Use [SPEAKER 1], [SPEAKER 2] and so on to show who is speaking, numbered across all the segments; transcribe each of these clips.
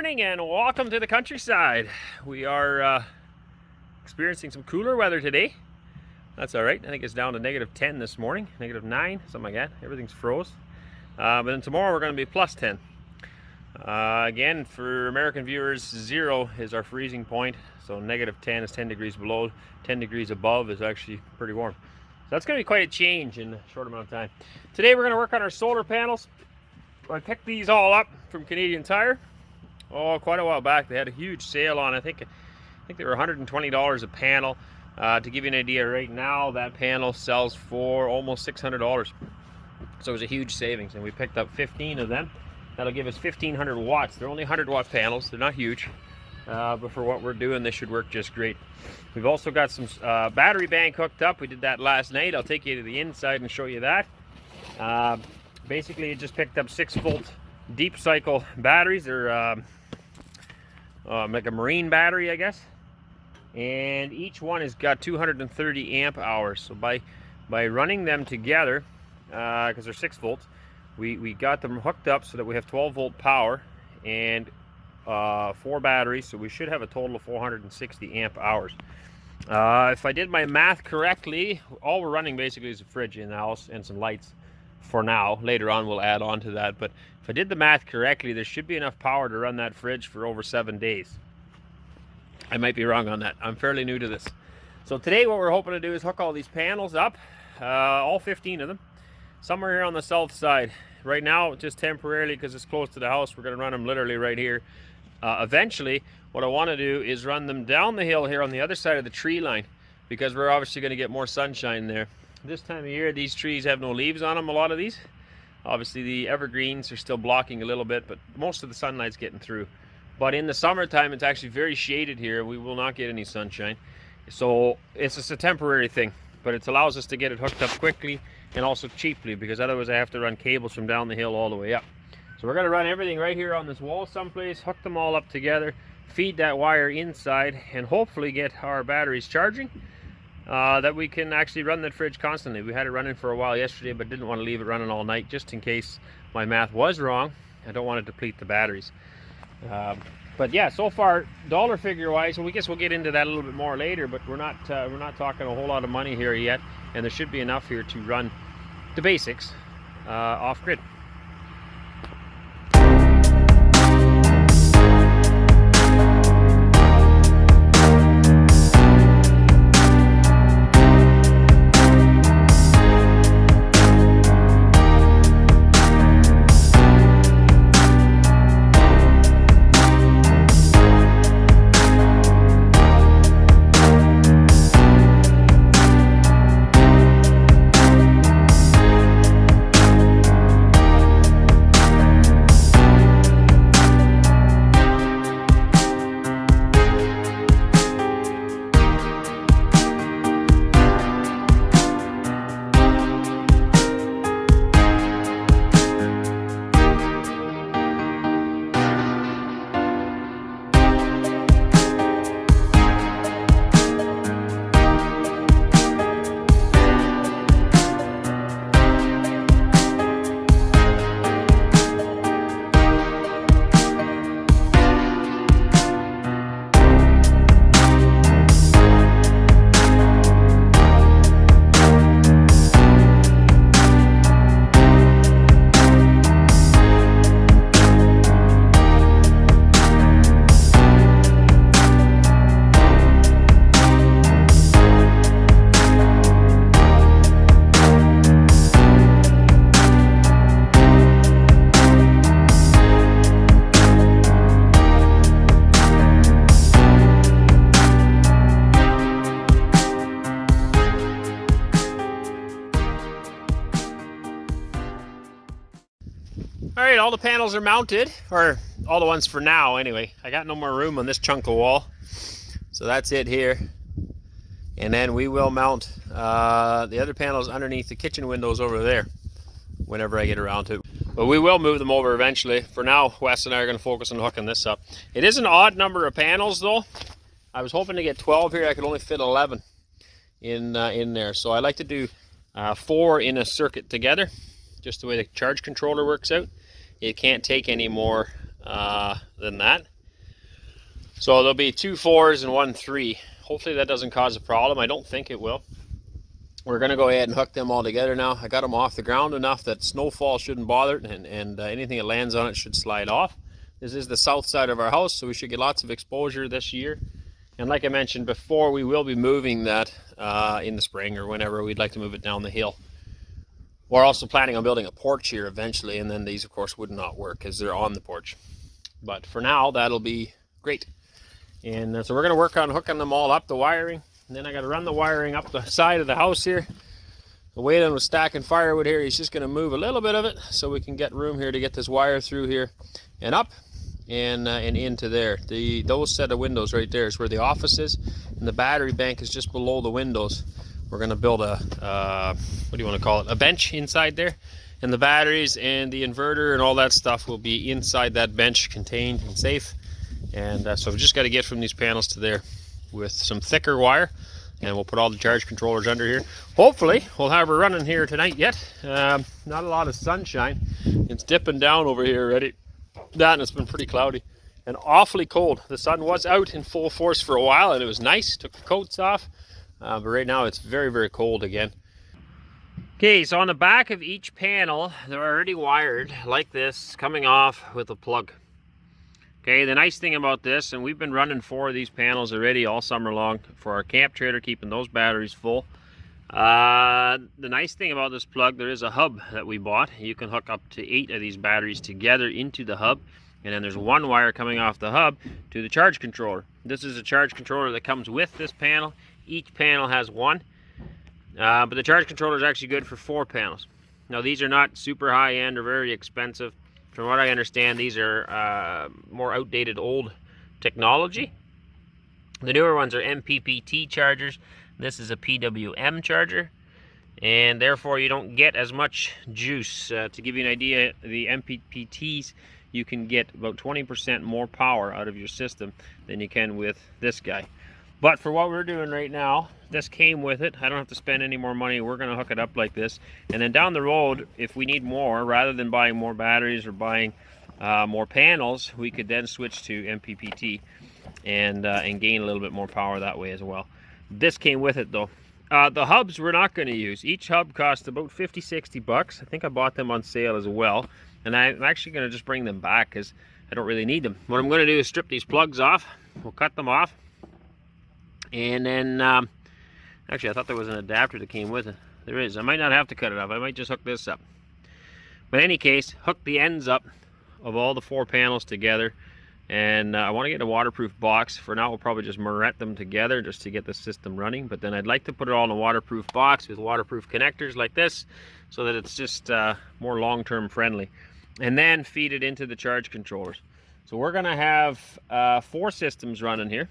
[SPEAKER 1] morning and welcome to the countryside. We are experiencing some cooler weather today. That's all right. I think it's down to -10 this morning, -9, something like that. Everything's froze. But then tomorrow we're going to be +10. Again, for American viewers, 0 is our freezing point. So -10 is 10 degrees below. 10 degrees above is actually pretty warm. So that's going to be quite a change in a short amount of time. Today we're going to work on our solar panels. I picked these all up from Canadian Tire. Oh, quite a while back. They had a huge sale on. I think they were $120 a panel. To give you an idea, right now that panel sells for almost $600. So it was a huge savings, and we picked up 15 of them. That'll give us 1,500 watts. They're only 100-watt panels. They're not huge, but for what we're doing, they should work just great. We've also got some battery bank hooked up. We did that last night. I'll take you to the inside and show you that. Basically, it just picked up 6-volt deep cycle batteries. They're like a marine battery, I guess, and each one has got 230 amp hours. So by running them together, because they're 6 volts, we got them hooked up so that we have 12-volt power and 4 batteries, so we should have a total of 460 amp hours. If I did my math correctly, all we're running basically is a fridge in the house and some lights for now. Later on we'll add on to that, but if I did the math correctly, there should be enough power to run that fridge for over 7 days. I might be wrong on that. I'm fairly new to this. So today what we're hoping to do is hook all these panels up, all 15 of them, somewhere here on the south side. Right now, just temporarily, because it's close to the house, we're going to run them literally right here. Eventually, what I want to do is run them down the hill here on the other side of the tree line, because we're obviously going to get more sunshine there. This time of year, these trees have no leaves on them, a lot of these. Obviously, the evergreens are still blocking a little bit, but most of the sunlight's getting through. But in the summertime, it's actually very shaded here. We will not get any sunshine. So it's just a temporary thing, but it allows us to get it hooked up quickly and also cheaply, because otherwise I have to run cables from down the hill all the way up. So we're going to run everything right here on this wall someplace, hook them all up together, feed that wire inside, and hopefully get our batteries charging. That we can actually run that fridge constantly. We had it running for a while yesterday, but didn't want to leave it running all night just in case my math was wrong. I don't want to deplete the batteries. But yeah, so far, dollar figure wise, well, we guess we'll get into that a little bit more later, but we're not talking a whole lot of money here yet, and there should be enough here to run the basics off grid. All right, all the panels are mounted, or all the ones for now anyway. I got no more room on this chunk of wall, so that's it here. And then we will mount the other panels underneath the kitchen windows over there whenever I get around to it. But we will move them over eventually. For now, Wes and I are going to focus on hooking this up. It is an odd number of panels though. I was hoping to get 12 here. I could only fit 11 in there. So I like to do 4 in a circuit together, just the way the charge controller works out. It can't take any more than that. So there'll be 2 4s and 1 3. Hopefully that doesn't cause a problem. I don't think it will. We're going to go ahead and hook them all together now. I got them off the ground enough that snowfall shouldn't bother it, and anything that lands on it should slide off. This is the south side of our house, so we should get lots of exposure this year. And like I mentioned before, we will be moving that in the spring or whenever we'd like to move it down the hill. We're also planning on building a porch here eventually, and then these of course would not work because they're on the porch. But for now, that'll be great. And so we're going to work on hooking them all up, the wiring. And then I got to run the wiring up the side of the house here. The Waylon was stacking firewood here. He's just going to move a little bit of it so we can get room here to get this wire through here and up and into there. Those set of windows right there is where the office is, and the battery bank is just below the windows. We're going to build a, what do you want to call it, a bench inside there. And the batteries and the inverter and all that stuff will be inside that bench, contained and safe. And so we've just got to get from these panels to there with some thicker wire, and we'll put all the charge controllers under here. Hopefully we'll have her running here tonight yet. Not a lot of sunshine. It's dipping down over here already. And it's been pretty cloudy and awfully cold. The sun was out in full force for a while and it was nice. Took the coats off, but right now it's very, very cold again. Okay, so on the back of each panel, they're already wired like this, coming off with a plug. Okay, the nice thing about this, and we've been running 4 of these panels already all summer long for our camp trailer, keeping those batteries full. The nice thing about this plug, there is a hub that we bought. You can hook up to 8 of these batteries together into the hub, and then there's 1 wire coming off the hub to the charge controller. This is a charge controller that comes with this panel. Each panel has 1, but the charge controller is actually good for 4 panels. Now these are not super high end or very expensive. From what I understand, these are more outdated old technology. The newer ones are MPPT chargers. This is a PWM charger, and therefore you don't get as much juice. To give you an idea, the MPPTs, you can get about 20% more power out of your system than you can with this guy. But for what we're doing right now, this came with it. I don't have to spend any more money. We're going to hook it up like this. And then down the road, if we need more, rather than buying more batteries or buying more panels, we could then switch to MPPT and gain a little bit more power that way as well. This came with it though. The hubs we're not going to use. Each hub costs about 50-60 bucks. I think I bought them on sale as well. And I'm actually going to just bring them back because I don't really need them. What I'm going to do is strip these plugs off. We'll cut them off. And then, actually I thought there was an adapter that came with it. There is. I might not have to cut it off. I might just hook this up. But in any case, hook the ends up of all the 4 panels together. And I want to get a waterproof box. For now, we'll probably just marret them together just to get the system running. But then I'd like to put it all in a waterproof box with waterproof connectors like this, so that it's just more long-term friendly. And then feed it into the charge controllers. So we're going to have 4 systems running here.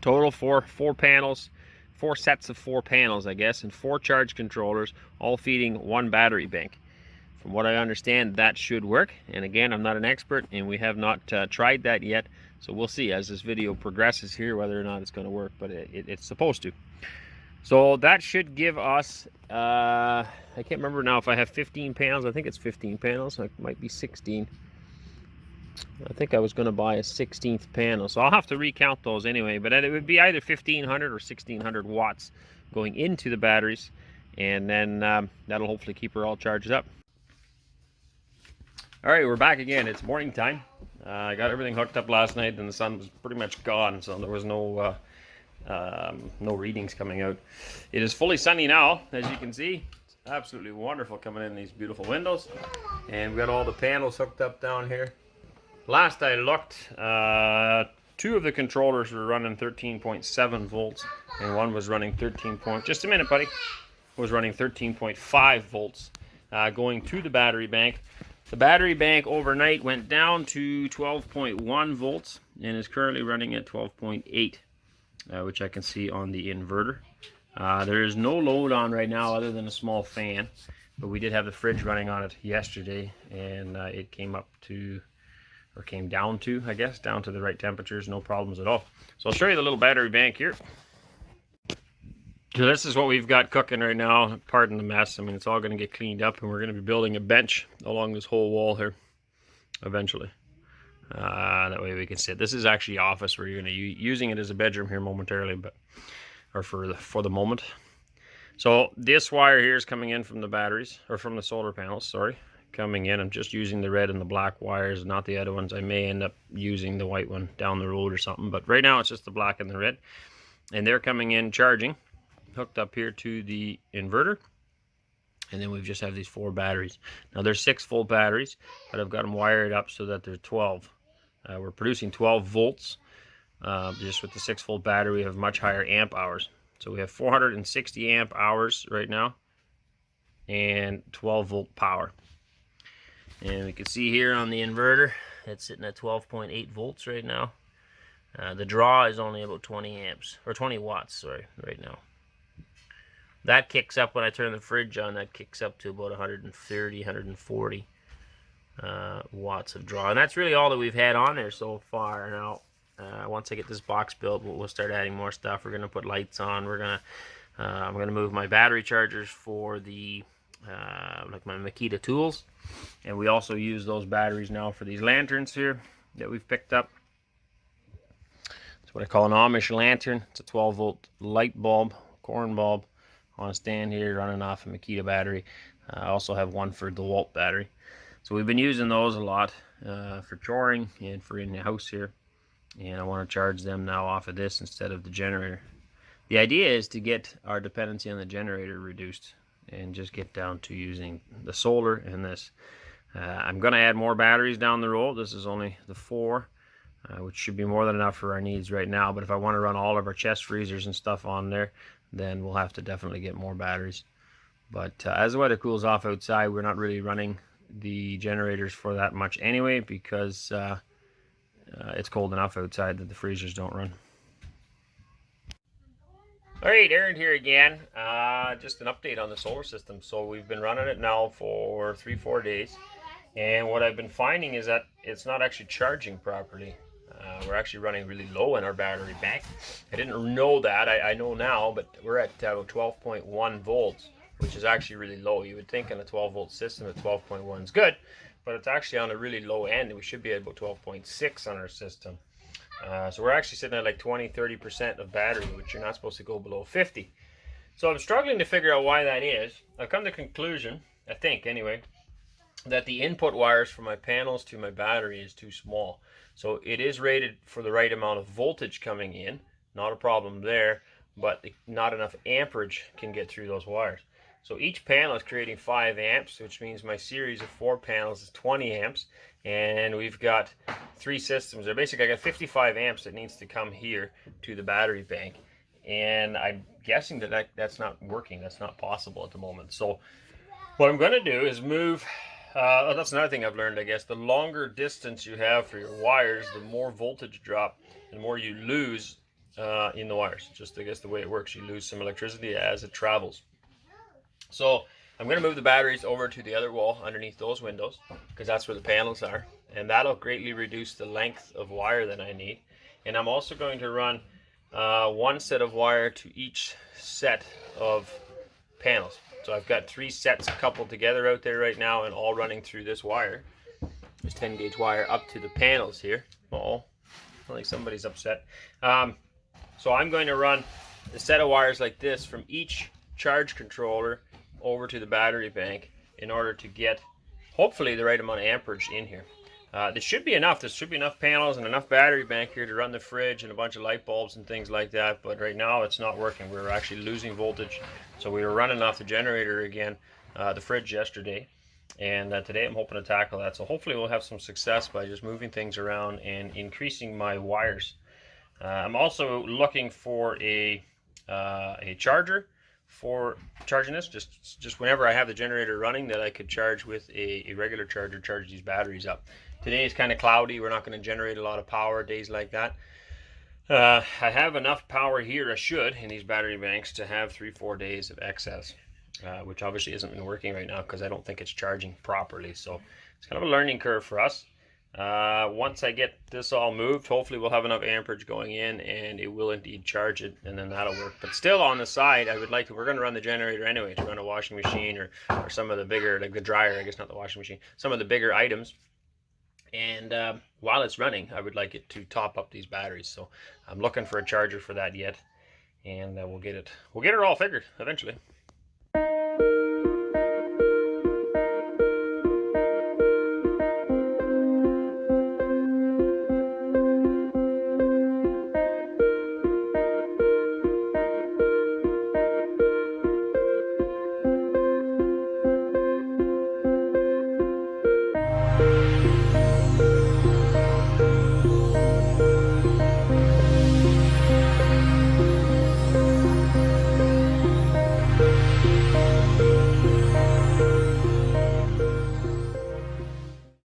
[SPEAKER 1] Total 4 panels, 4 sets of 4 panels, I guess, and 4 charge controllers, all feeding 1 battery bank. From what I understand, that should work. And again, I'm not an expert, and we have not tried that yet. So we'll see as this video progresses here whether or not it's going to work, but it's supposed to. So that should give us, I can't remember now if I have 15 panels. I think it's 15 panels. It might be 16. I think I was going to buy a 16th panel, so I'll have to recount those anyway, but it would be either 1500 or 1600 watts going into the batteries, and then that'll hopefully keep her all charged up. Alright, we're back again. It's morning time. I got everything hooked up last night and the sun was pretty much gone, so there was no readings coming out. It is fully sunny now, as you can see. It's absolutely wonderful coming in these beautiful windows, and we've got all the panels hooked up down here. Last I looked, 2 of the controllers were running 13.7 volts, and one was running just a minute, buddy, was running 13.5 volts going to the battery bank. The battery bank overnight went down to 12.1 volts and is currently running at 12.8, which I can see on the inverter. There is no load on right now other than a small fan, but we did have the fridge running on it yesterday, and it came up to, or came down to, I guess, down to the right temperatures, no problems at all. So I'll show you the little battery bank here. So this is what we've got cooking right now. Pardon the mess. I mean, it's all going to get cleaned up, and we're going to be building a bench along this whole wall here eventually. That way we can sit. This is actually office. We're going to using it as a bedroom here momentarily, but or for the moment. So this wire here is coming in from the batteries, or from the solar panels, sorry. Coming in, I'm just using the red and the black wires, not the other ones. I may end up using the white one down the road or something, but right now it's just the black and the red. And they're coming in charging, hooked up here to the inverter. And then we just have these 4 batteries. Now there's 6 full batteries, but I've got them wired up so that they're 12. We're producing 12 volts. Just with the 6 volt battery, we have much higher amp hours. So we have 460 amp hours right now and 12 volt power. And we can see here on the inverter, it's sitting at 12.8 volts right now. The draw is only about 20 amps, or 20 watts, sorry, right now. That kicks up when I turn the fridge on, that kicks up to about 130, 140 watts of draw. And that's really all that we've had on there so far. Now, once I get this box built, we'll start adding more stuff. We're going to put lights on. I'm going to move my battery chargers for the like my Makita tools, and we also use those batteries now for these lanterns here that we've picked up. It's what I call an Amish lantern. It's a 12 volt light bulb, corn bulb, on a stand here running off a Makita battery. I also have one for the DeWalt battery. So we've been using those a lot for choring and for in the house here. And I want to charge them now off of this instead of the generator. The idea is to get our dependency on the generator reduced and just get down to using the solar and this. I'm going to add more batteries down the road. This is only the 4, which should be more than enough for our needs right now. But if I want to run all of our chest freezers and stuff on there, then we'll have to definitely get more batteries. But as the weather cools off outside, we're not really running the generators for that much anyway, because it's cold enough outside that the freezers don't run. Alright, Aaron here again. Just an update on the solar system. So we've been running it now for 3-4 days, and what I've been finding is that it's not actually charging properly. We're actually running really low in our battery bank. I didn't know that. I know now, but we're at 12.1 volts, which is actually really low. You would think in a 12 volt system that 12.1 is good, but it's actually on a really low end. We should be at about 12.6 on our system. So we're actually sitting at like 20-30% of battery, which you're not supposed to go below 50. So I'm struggling to figure out why that is. I've come to the conclusion, I think anyway, that the input wires from my panels to my battery is too small. So it is rated for the right amount of voltage coming in, not a problem there, but not enough amperage can get through those wires. So each panel is creating 5 amps, which means my series of 4 panels is 20 amps, and we've got 3 systems. There basically, I got 55 amps that needs to come here to the battery bank, and I'm guessing that that's not working. That's not possible at the moment. So what I'm going to do is move. That's another thing I've learned, I guess. The longer distance you have for your wires, the more voltage drop, and the more you lose in the wires. Just, I guess, the way it works. You lose some electricity as it travels. So I'm going to move the batteries over to the other wall underneath those windows, because that's where the panels are, and that'll greatly reduce the length of wire that I need. And I'm also going to run 1 set of wire to each set of panels. So I've got 3 sets coupled together out there right now, and all running through this wire. There's 10 gauge wire up to the panels here. Uh-oh, I think somebody's upset. So I'm going to run a set of wires like this from each charge controller over to the battery bank in order to get hopefully the right amount of amperage in here. This should be enough. There should be enough panels and enough battery bank here to run the fridge and a bunch of light bulbs and things like that, but right now it's not working. We're actually losing voltage. So we were running off the generator again, the fridge yesterday, and today I'm hoping to tackle that. So hopefully we'll have some success by just moving things around and increasing my wires. I'm also looking for a charger for charging this, just whenever I have the generator running, that I could charge with a regular charger, charge these batteries up. Today is kind of cloudy. We're not going to generate a lot of power days like that. I have enough power here, I should, in these battery banks to have 3-4 days of excess, which obviously isn't been working right now because I don't think it's charging properly. So it's kind of a learning curve for us. Once I get this all moved, hopefully we'll have enough amperage going in, and it will indeed charge it, and then that'll work. But still, on the side, I would like to, we're going to run the generator anyway to run a washing machine or some of the bigger, like the dryer, I guess not the washing machine, some of the bigger items. And while it's running, I would like it to top up these batteries. So I'm looking for a charger for that yet, and we'll get it all figured eventually.